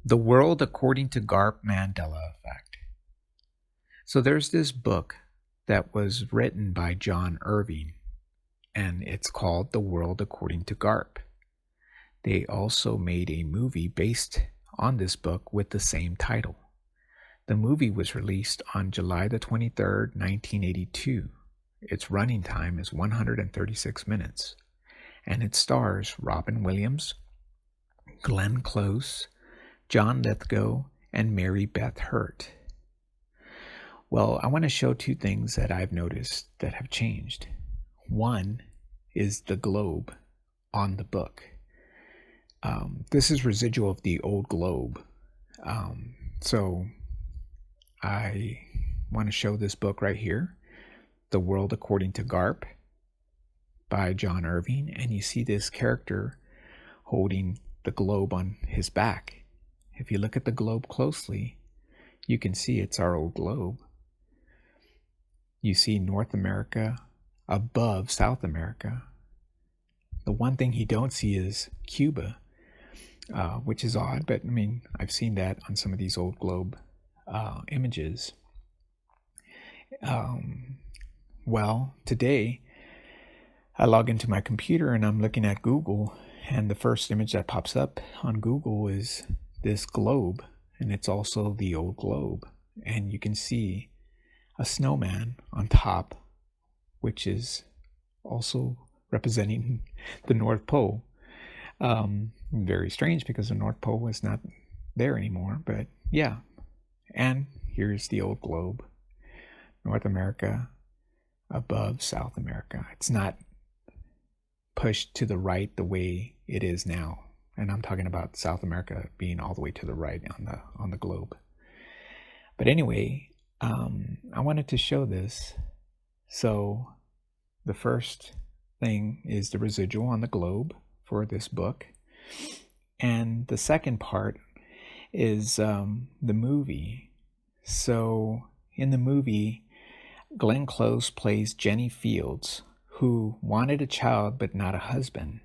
The World According to Garp Mandela Effect. So there's this book that was written by John Irving, and it's called The World According to Garp. They also made a movie based on this book with the same title. The movie was released on July the 23rd, 1982. Its running time is 136 minutes, and it stars Robin Williams, Glenn Close, John Lithgow, and Mary Beth Hurt. Well, I want to show two things that I've noticed that have changed. One is the globe on the book. This is residual of the old globe. So I want to show this book right here, The World According to Garp by John Irving, and you see this character holding the globe on his back. If you look at the globe closely, you can see it's our old globe. You see North America above South America. The one thing you don't see is Cuba, which is odd, but I mean, I've seen that on some of these old globe images. Well, today I log into my computer and I'm looking at Google, and the first image that pops up on Google is this globe, and it's also the old globe, and you can see a snowman on top, which is also representing the North Pole. Very strange because the North Pole is not there anymore, but yeah. And here's the old globe, North America above South America. It's not pushed to the right the way it is now, and I'm talking about South America being all the way to the right on the globe. But anyway, I wanted to show this. So the first thing is the residual on the globe for this book, and the second part is the movie. So in the movie, Glenn Close plays Jenny Fields, who wanted a child but not a husband.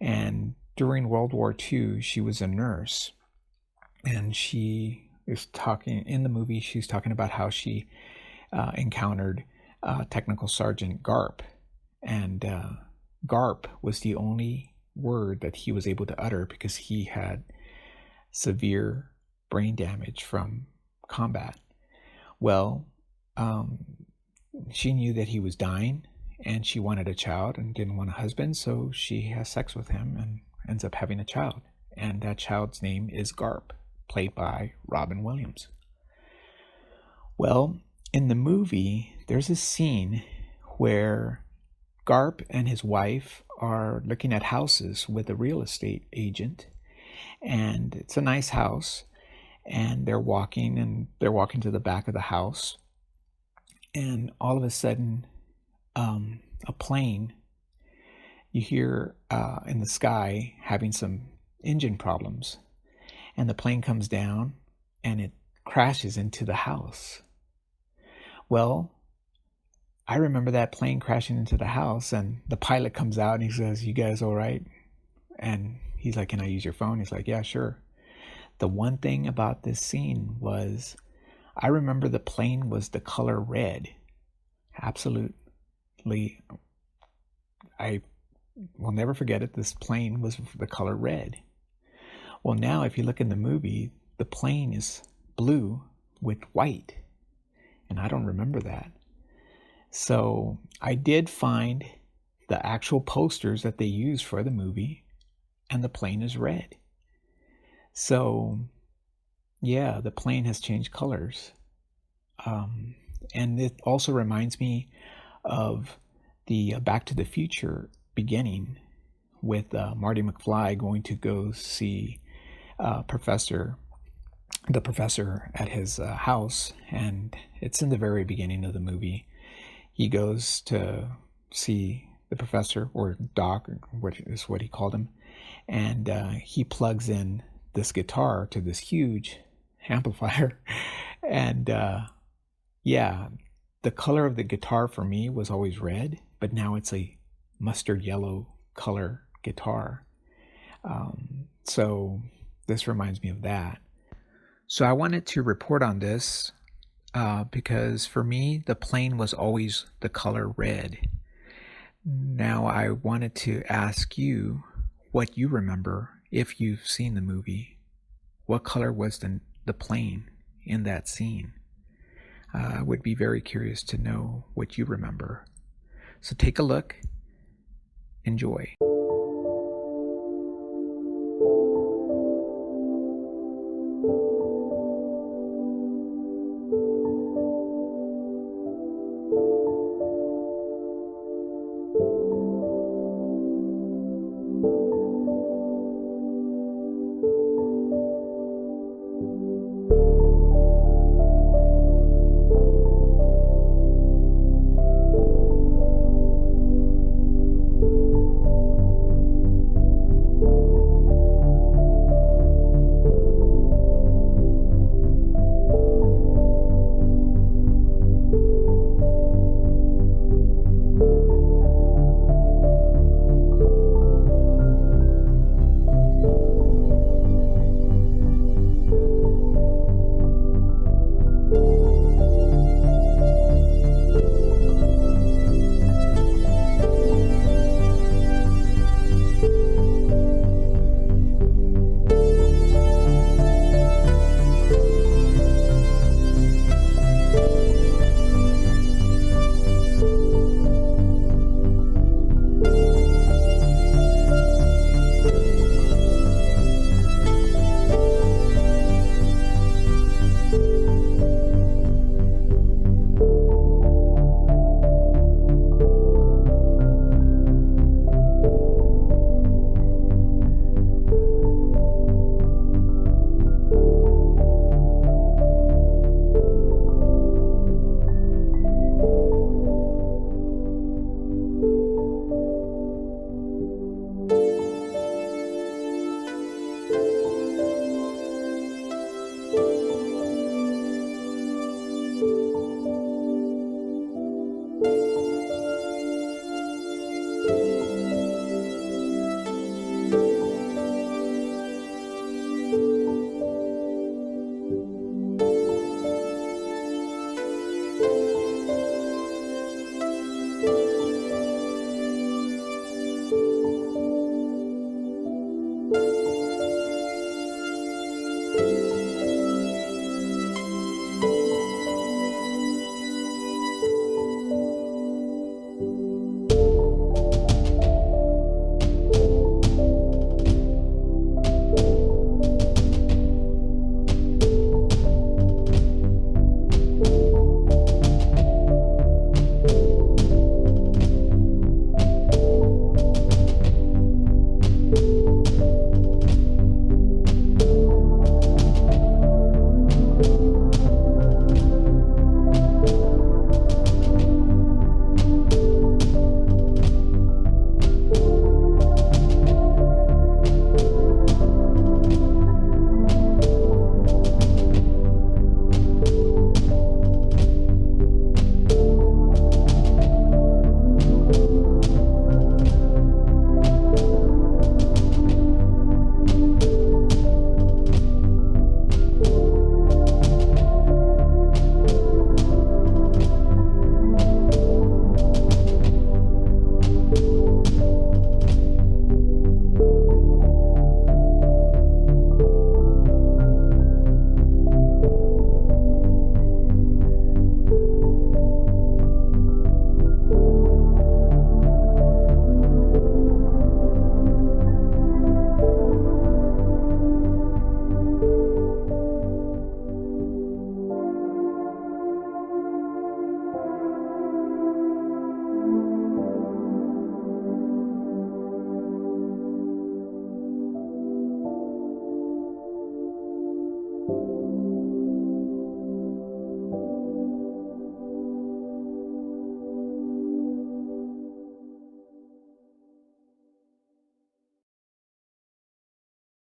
And during World War II, she was a nurse, and she is talking in the movie. She's talking about how she encountered Technical Sergeant Garp, and Garp was the only word that he was able to utter because he had severe brain damage from combat. Well, she knew that he was dying, and she wanted a child and didn't want a husband, so she has sex with him and ends up having a child. And that child's name is Garp, played by Robin Williams. Well, in the movie, there's a scene where Garp and his wife are looking at houses with a real estate agent, and it's a nice house, and they're walking to the back of the house, and all of a sudden, a plane, you hear in the sky having some engine problems, and the plane comes down and it crashes into the house. Well, I remember that plane crashing into the house, and the pilot comes out and he says, "You guys all right?" And he's like, "Can I use your phone?" He's like, "Yeah, sure." The one thing about this scene was, I remember the plane was the color red. Absolutely. I will never forget it. This plane was the color red. Well, now if you look in the movie, the plane is blue with white, and I don't remember that. So I did find the actual posters that they used for the movie, and the plane is red. So yeah, the plane has changed colors. And it also reminds me of the Back to the Future beginning with Marty McFly going to go see the professor at his house, and it's in the very beginning of the movie. He goes to see the professor, or Doc, what is what he called him, and he plugs in this guitar to this huge amplifier, and yeah, the color of the guitar for me was always red, but now it's a mustard yellow color guitar. So this reminds me of that. So I wanted to report on this because for me, the plane was always the color red. Now I wanted to ask you what you remember if you've seen the movie. What color was the plane in that scene? I would be very curious to know what you remember. So take a look. Enjoy.